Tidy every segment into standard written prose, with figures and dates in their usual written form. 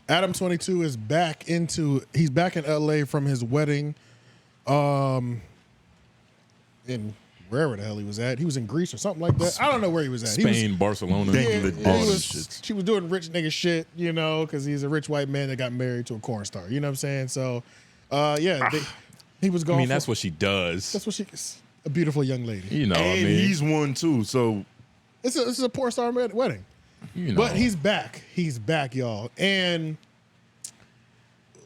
Adam22 is back he's back in LA from his wedding in wherever the hell he was at. He was in Greece or something like that. I don't know where he was at. Spain, Barcelona. She was doing rich nigga shit, you know, because he's a rich white man that got married to a porn star. You know what I'm saying? So, he was gone. I mean, that's what she does. That's what she's a beautiful young lady. You know, and he's one too. So this is a porn star wedding. You know. But he's back. He's back, y'all. And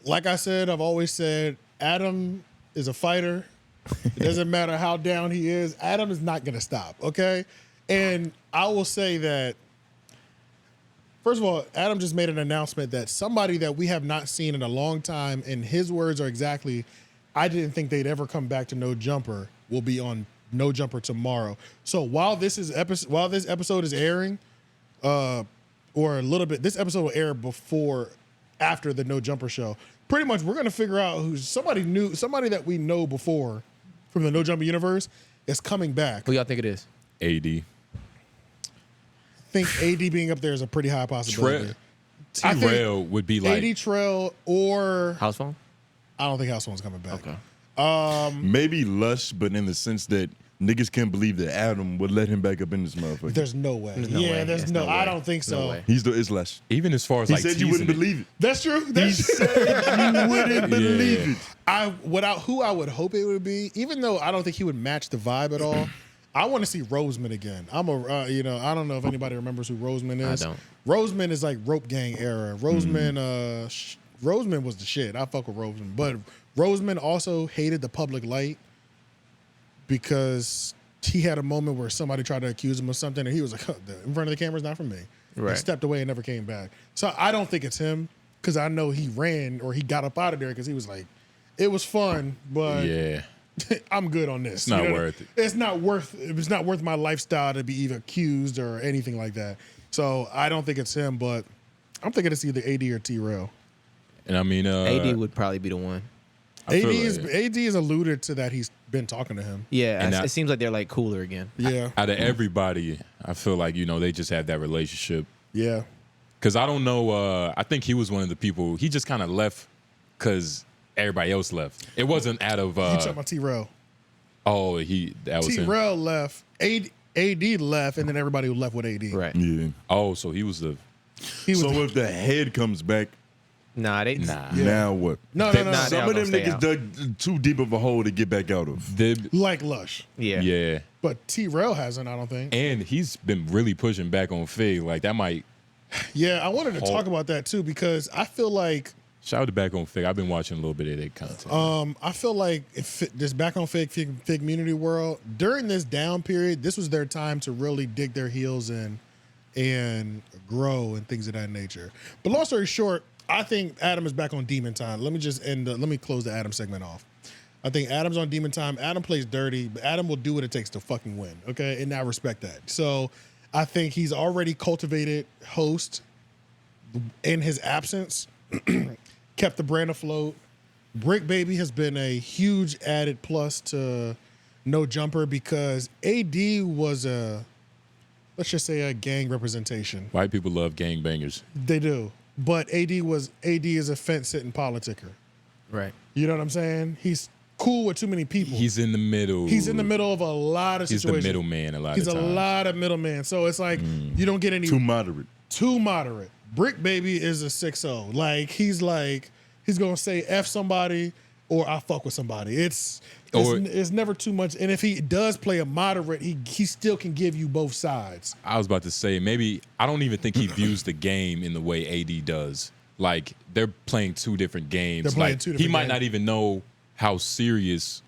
like I said, I've always said, Adam is a fighter. It doesn't matter how down he is. Adam is not going to stop, okay? And I will say that, first of all, Adam just made an announcement that somebody that we have not seen in a long time, and his words are exactly, I didn't think they'd ever come back to No Jumper, will be on No Jumper tomorrow. So while this episode is airing, or a little bit, this episode will air after the No Jumper show. Pretty much, we're gonna figure out who's somebody that we know before from the No Jumper universe is coming back. Who y'all think it is? AD. I think AD being up there is a pretty high possibility. T-Rail would be like AD Trail or House Phone. I don't think House Phone's coming back. Okay. maybe Lush, but in the sense that niggas can't believe that Adam would let him back up in this motherfucker. There's no way. There's no way. There's no. I don't think so. No way. It's Lush. even as far as He like said you wouldn't believe it. That's true. He said you wouldn't believe it. Who I would hope it would be, even though I don't think he would match the vibe at all. I want to see 𝙿𝙾𝚂𝚃 again. I don't know if anybody remembers who 𝙿𝙾𝚂𝚃 is. I don't. 𝙿𝙾𝚃 is like Rope Gang era. 𝙿𝙾𝚃 was the shit. I fuck with 𝙿𝙾𝚃, but 𝙿𝙾𝚃 also hated the public light because he had a moment where somebody tried to accuse him of something, and he was like, in front of the camera's not for me. Right. He stepped away and never came back. So I don't think it's him, because I know he ran or he got up out of there because he was like, it was fun, but Yeah. I'm good on this. It's not worth it. It's not worth my lifestyle to be either accused or anything like that. So I don't think it's him, but I'm thinking it's either AD or T-Rail. And I mean, AD would probably be the one. AD is alluded to that he's been talking to him. Yeah, And it seems like they're like cooler again. Yeah. out of everybody, I feel like, they just have that relationship. Yeah. Because I don't know, I think he was one of the people, he just kind of left because everybody else left. It wasn't out of... You talking about T-Rail. Oh, that was him. T-Rail left. AD left, and then everybody left with AD. Right. Yeah. Oh, so he was the... So if the head comes back, Nah. now what? No. Some of them niggas dug too deep of a hole to get back out of. Like Lush. Yeah. Yeah. But T-Rail hasn't, I don't think. And he's been really pushing back on Fig. Like, that might... Yeah, I wanted to talk about that, too, because I feel like... Shout out to Back on Fig. I've been watching a little bit of their content. I feel like if this Back on Fig community world, during this down period, this was their time to really dig their heels in and grow and things of that nature. But long story short, I think Adam is back on Demon Time. Let me close the Adam segment off. I think Adam's on Demon Time. Adam plays dirty, but Adam will do what it takes to fucking win, okay? And I respect that. So I think he's already cultivated host in his absence. Kept the brand afloat. Brick Baby has been a huge added plus to No Jumper because AD was let's just say a gang representation. White people love gangbangers. They do. But AD is a fence-sitting politicker. Right. You know what I'm saying? He's cool with too many people. He's in the middle. He's in the middle of a lot of situations. He's the middleman a lot of times. He's a lot of middleman. So it's like you don't get any... Too moderate. Too moderate. Brick Baby is a 6-0. Like, he's going to say F somebody or I fuck with somebody. It's never too much. And if he does play a moderate, he still can give you both sides. I was about to say, maybe, I don't even think he views the game in the way AD does. Like, they're playing two different games. They're playing two different He might games. not even know how serious,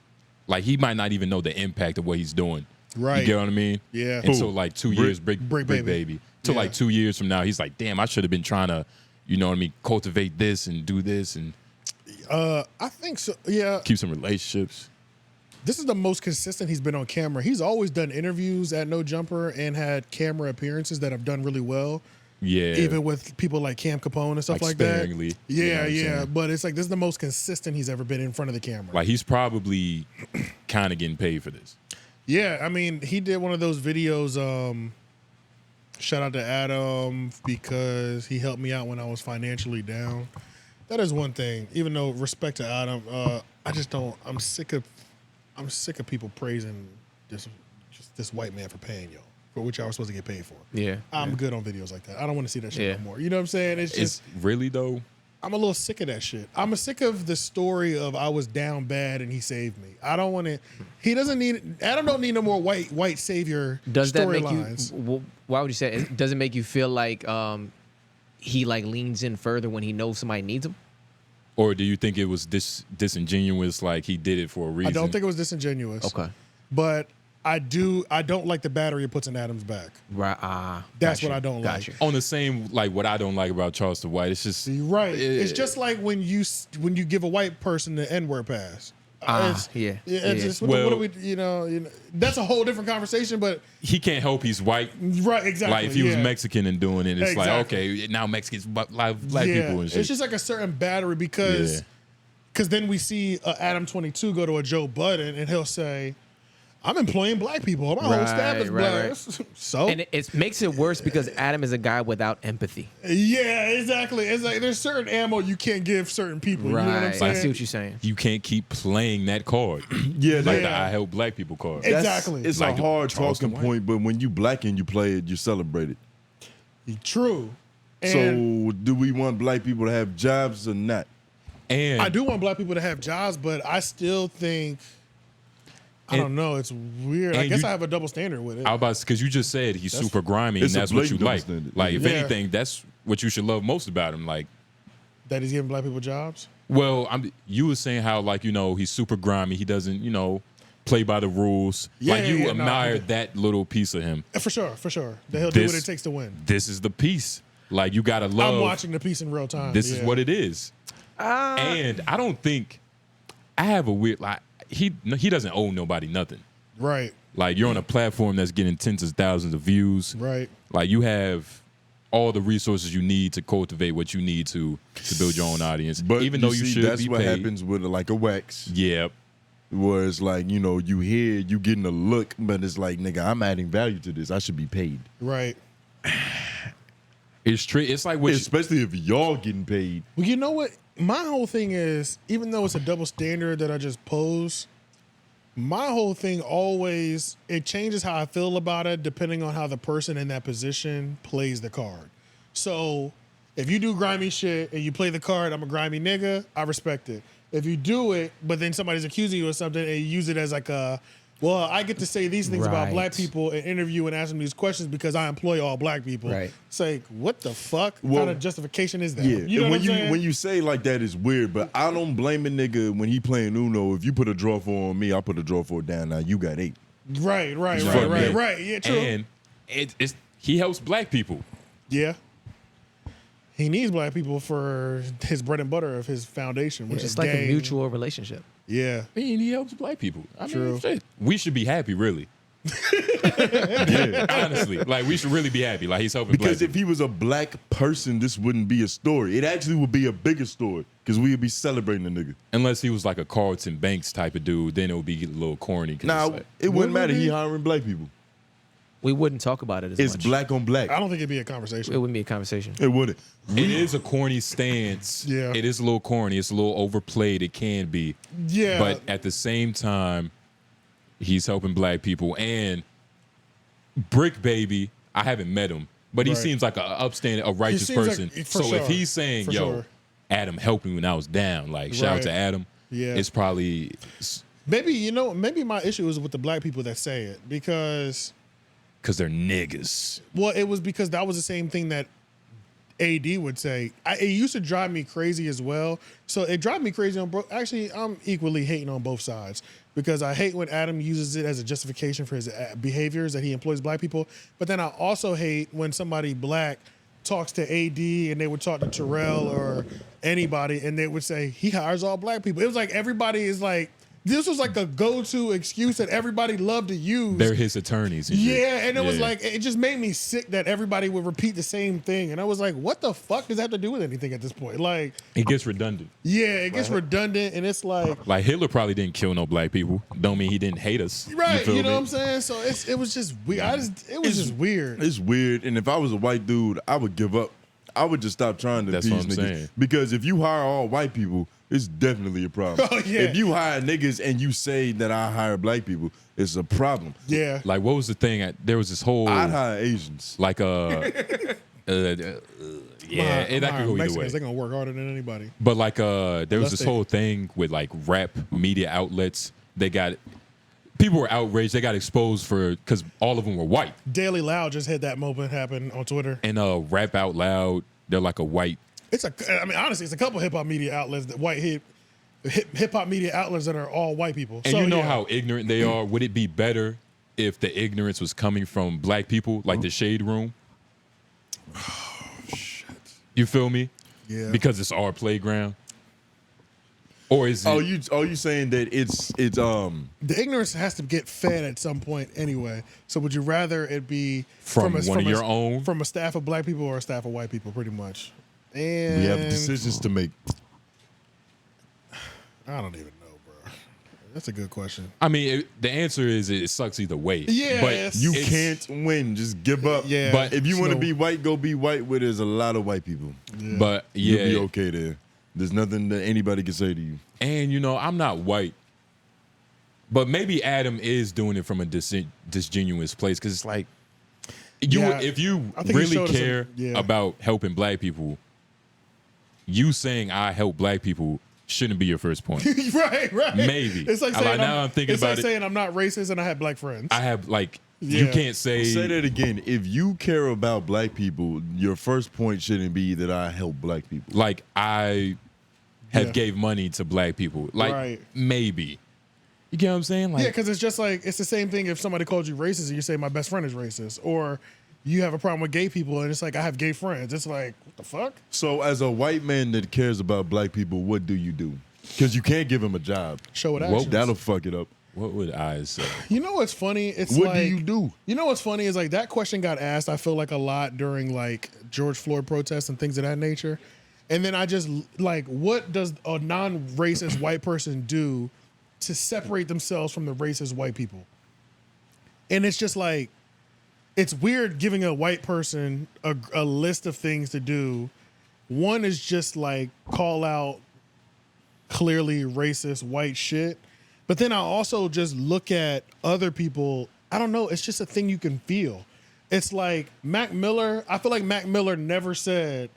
like, he might not even know the impact of what he's doing. Right. You get what I mean? Yeah. And so, like, 2 years, Brick Baby. So, Yeah. like, 2 years from now, he's like, damn, I should have been trying to, you know what I mean, cultivate this and do this and I think so. Yeah. keep some relationships. This is the most consistent he's been on camera. He's always done interviews at No Jumper and had camera appearances that have done really well. Yeah. Even with people like Cam Capone and stuff like sparingly, that. you know Yeah, what I'm yeah. saying? But it's like this is the most consistent he's ever been in front of the camera. Like, he's probably kind of getting paid for this. Yeah, I mean, he did one of those videos. Shout out to Adam because he helped me out when I was financially down. That is one thing. Even though respect to Adam, I just don't. I'm sick of people praising this white man for paying y'all for which y'all were supposed to get paid for. Yeah. I'm good on videos like that. I don't want to see that shit no more. You know what I'm saying? It's just really though. I'm a little sick of that shit. I'm sick of the story of I was down bad and he saved me. I don't want to. He doesn't need. Adam don't need no more white savior. Does that make storylines. you? Why would you say it? Does it make you feel like he like leans in further when he knows somebody needs him? Or do you think it was disingenuous, like he did it for a reason? I don't think it was disingenuous. Okay. But I don't like the battery it puts in Adam's back. Right. That's what I don't like. On the same, like what I don't like about Charleston White, it's just Right. It's just like when you give a white person the N-word pass. It's just, what do we, that's a whole different conversation, but he can't help he's white. Right, exactly. Like if he was Mexican and doing it, it's like, Exactly. okay, now Mexicans black people and shit. It's just like a certain battery because then we see Adam22 go to a Joe Budden and he'll say, I'm employing black people. My whole staff is black. So and it makes it worse because Adam is a guy without empathy. Yeah, exactly. It's like there's certain ammo you can't give certain people. Right. You know what I'm saying? I see what you're saying. You can't keep playing that card. Yeah, like the I help black people card. Exactly. It's Like a hard Charleston talking White. point, but when you black and you play it, you celebrate it. True. And So do we want black people to have jobs or not? And I do want black people to have jobs, but I still think I don't know. It's weird. I guess I have a double standard with it. I was because you just said he's super grimy and it's a that's what you blatant like. double standard. Like if Yeah. anything, that's what you should love most about him. Like, That he's giving black people jobs. well, you were saying how like he's super grimy. He doesn't play by the rules. Like you admire that little piece of him. For sure. That he'll do what it takes to win. This is the piece. Like you gotta love. I'm watching the piece in real time. This is what it is. And I don't think I have a weird like he doesn't owe nobody nothing. Right. Like you're on a platform that's getting tens of thousands of views. Right. Like you have all the resources you need to cultivate what you need to build your own audience. But even though you should that's be what paid. happens with like a wax. Yeah. Where it's like, you hear, you getting a look, but it's like, nigga, I'm adding value to this. I should be paid. Right. It's true. It's like what Especially if y'all getting paid. Well, you know what? My whole thing is, even though it's a double standard that I just posed, my whole thing always, it changes how I feel about it depending on how the person in that position plays the card. So if you do grimy shit and you play the card, I'm a grimy nigga, I respect it. If you do it, but then somebody's accusing you of something and you use it as like well, I get to say these things about black people and interview and ask them these questions because I employ all black people. Right. It's like, what the fuck kind of justification is that? Yeah, You know and what I'm saying? when you say like that, it's weird. But I don't blame a nigga when he playing Uno. If you put a draw four on me, I'll put a draw four down. Now you got 8. Right. Right. Yeah, true. And he helps black people. Yeah. He needs black people for his bread and butter of his foundation, which is It's like a gang. mutual relationship. Yeah. I mean, he helps black people. I True. mean, shit. We should be happy, really. Honestly, like we should really be happy. Like he's helping Because black if he was a black person, this wouldn't be a story. It actually would be a bigger story because we would be celebrating the nigga. unless he was like a Carlton Banks type of dude, then it would be a little corny. 'Cause Now, it's like, it wouldn't Would matter. we? He hiring black people. We wouldn't talk about it as It's much. black on black. I don't think it'd be a conversation. It wouldn't be a conversation. It wouldn't. it is a corny stance. Yeah. It is a little corny. It's a little overplayed. It can be. Yeah. But at the same time, he's helping black people. And Brick Baby, I haven't met him, but he Right. seems like a upstanding, a righteous seems like- person. for So sure. if he's saying, For yo, sure. Adam helped me when I was down, like shout out Right. to Adam. Yeah. It's probably maybe my issue is with the black people that say it because, because they're niggas. well, it was because that was the same thing that AD would say. It used to drive me crazy as well. So it drives me crazy on actually, I'm equally hating on both sides because I hate when Adam uses it as a justification for his behaviors that he employs black people. But then I also hate when somebody black talks to AD and they would talk to Terrell or anybody and they would say he hires all black people. It was like everybody is like this was like a go-to excuse that everybody loved to use. They're his attorneys. And shit. Yeah, and it was like, it just made me sick that everybody would repeat the same thing. And I was like, what the fuck does that have to do with anything at this point? Like, it gets redundant. Yeah, it gets redundant, and it's like Hitler probably didn't kill no black people. Don't mean he didn't hate us. Right, you know me? what I'm saying? So it was just weird. It was just weird. It's weird, and if I was a white dude, I would give up. I would just stop trying to That's appease what I'm niggas. saying. Because if you hire all white people, it's definitely a problem. Oh, yeah. If you hire niggas and you say that I hire black people, it's a problem. Yeah. Like, what was the thing? There was this whole I'd hire Asians. like yeah, it that could go either Mexicans, way. they're gonna work harder than anybody. But like there was Unless this they- whole thing with like rap media outlets. People were outraged. They got exposed because all of them were white. Daily Loud just had that moment happen on Twitter. And Rap Out Loud, they're like a white. Honestly, it's a couple hip hop media outlets that hip hop media outlets that are all white people. And so, you know yeah. how ignorant they are. Would it be better if the ignorance was coming from black people, like the Shade Room? Oh shit. You feel me? Yeah. Because it's our playground. Or is it? Are you saying that it's The ignorance has to get fed at some point anyway. So would you rather it be From one of your own? from a staff of black people or a staff of white people, pretty much? And we have decisions to make? I don't even know, bro. That's a good question. I mean, the answer is it sucks either way. Yeah, but You it's- can't win. Just give up. Yeah, But if you want to so- be white, go be white where there's a lot of white people. But yeah, You'll be okay there. There's nothing that anybody can say to you. and I'm not white, but maybe Adam is doing it from a disingenuous place because it's like Yeah, if you I think he really showed us care about helping black people, you saying I help black people shouldn't be your first point. right. Maybe. It's like Like, saying now I'm thinking it's about like it. saying I'm not racist and I have black friends. I have you Yeah. can't say Say that again. If you care about black people, your first point shouldn't be that I help black people. like I have Yeah. gave money to black people. Like Right. maybe. You get what I'm saying? Like Yeah, because it's just like it's the same thing if somebody called you racist and you say my best friend is racist, or you have a problem with gay people and it's like I have gay friends. It's like what the fuck? So as a white man that cares about black people, what do you do? Because you can't give them a job. Show it Well, actions. That'll fuck it up. what would I say? You know what's funny? It's What like, do you do? You know what's funny is like that question got asked. I feel like a lot during like George Floyd protests and things of that nature, and then I just like, what does a non-racist white person do to separate themselves from the racist white people? And it's just like, it's weird giving a white person a list of things to do. One is just like call out clearly racist white shit. But then I also just look at other people. I don't know. It's just a thing you can feel. It's like Mac Miller. I feel like Mac Miller never said,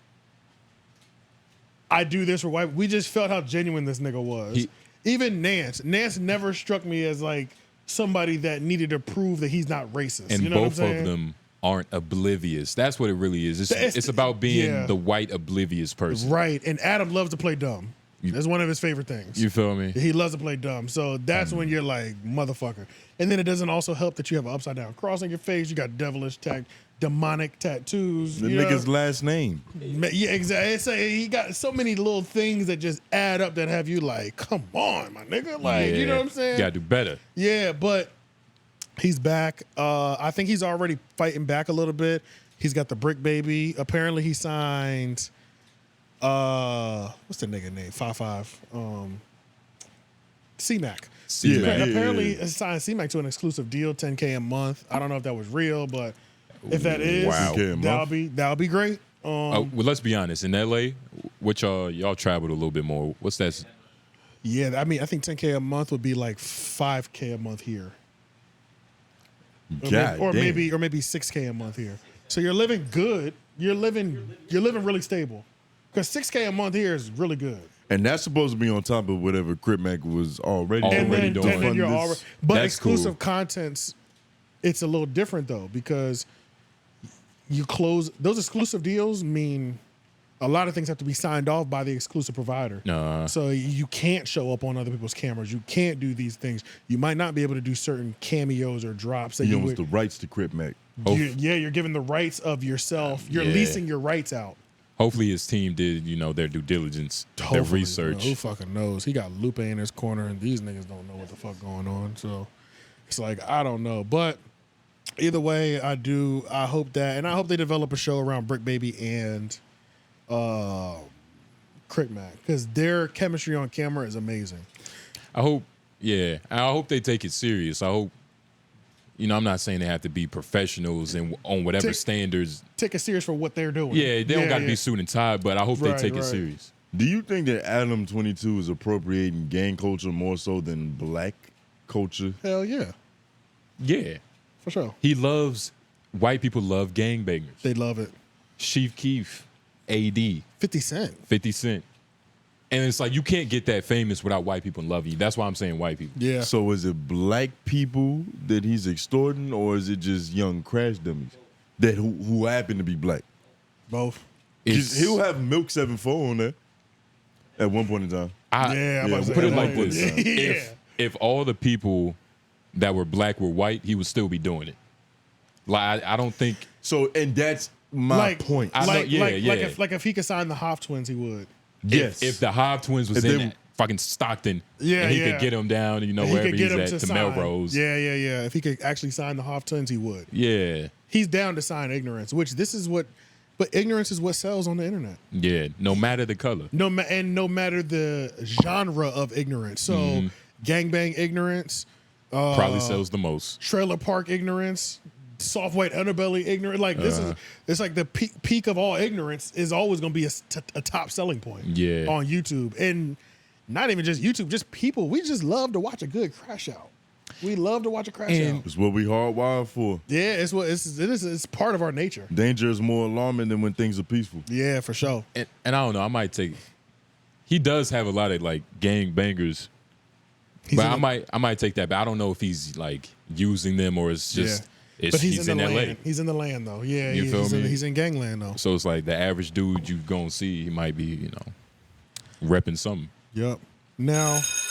I do this for white. We just felt how genuine this nigga was. Even Nance. Nance never struck me as like somebody that needed to prove that he's not racist. And you know both what I'm of saying? them aren't oblivious. That's what it really is. It's about being the white oblivious person. Right. And Adam loves to play dumb. That's one of his favorite things. You feel me? He loves to play dumb. So that's when you're like, motherfucker. And then it doesn't also help that you have an upside down cross on your face. You got devilish, demonic tattoos. The you know? nigga's last name. Yeah, exactly. It's like, he got so many little things that just add up that have you like, come on, my nigga. Like, you know what I'm saying? You gotta do better. Yeah, but he's back. I think he's already fighting back a little bit. He's got the Brick Baby. Apparently he signed what's the nigga name? 5'5". C-Mac. C-Mac. Apparently he signed C-Mac to an exclusive deal, $10K a month. I don't know if that was real, but if that is, Wow. that'll be great. Well, let's be honest. In LA, which y'all traveled a little bit more. What's that? Yeah, I mean, I think 10K a month would be like 5K a month here. Or maybe 6K a month here. So you're living good. You're living really stable. Because 6K a month here is really good. And that's supposed to be on top of whatever Crip Mac was already Already doing. doing. And then you're Fund already, this. but That's exclusive cool. contents, it's a little different though, because you close those exclusive deals mean a lot of things have to be signed off by the exclusive provider. So you can't show up on other people's cameras. You can't do these things. You might not be able to do certain cameos or drops that He you owns would. the rights to Crip Mac. You're giving the rights of yourself. You're Yeah. leasing your rights out. Hopefully his team did, their due diligence, their Hopefully, research. who fucking knows? He got Lupe in his corner, and these niggas don't know what the fuck going on. So it's like, I don't know. But either way, I hope that, and I hope they develop a show around Brick Baby and Crick Mac, because their chemistry on camera is amazing. I hope they take it serious. I hope, I'm not saying they have to be professionals and on whatever standards. Take it serious for what they're doing. Yeah, they don't got to be suit and tie, but I hope they take it serious. Do you think that Adam22 is appropriating gang culture more so than black culture? Hell yeah. Yeah. For sure. White people love gangbangers. They love it. Chief Keef, AD. 50 Cent. 50 Cent. And it's like, you can't get that famous without white people loving you. That's why I'm saying white people. Yeah. So is it black people that he's extorting, or is it just young crash dummies that who happen to be black? Both. He'll have 𝙿𝙾𝚂𝚃 on there at one point in time. I'm about to put say it like this. Yeah. If all the people that were black were white, he would still be doing it. Like, I don't think. So, and that's my point. Like if he could sign the Hoff twins, he would. Yes. If the 𝙿𝙾𝚂𝚃 twins was in fucking Stockton, and he could get him down, wherever he's at, to Melrose. Yeah. If he could actually sign the Hoff twins, he would. Yeah. He's down to sign ignorance, but ignorance is what sells on the internet. Yeah, no matter the color. No matter the genre of ignorance. So gangbang ignorance. Probably sells the most. Trailer park ignorance. Soft white underbelly ignorance. Like it's like the peak of all ignorance is always going to be a top selling point. Yeah. On YouTube, and not even just YouTube, just people. We just love to watch a good crash out. We love to watch a crash out. It's what we hardwired for. Yeah, it's part of our nature. Danger is more alarming than when things are peaceful. Yeah, for sure. And I don't know. He does have a lot of like gang bangers, but I might take that. But I don't know if he's like using them or it's just. But he's in LA. Land. He's in the land though. Yeah, you feel me? He's in gangland though. So it's like the average dude you gonna see, he might be, repping something. Yep. Now,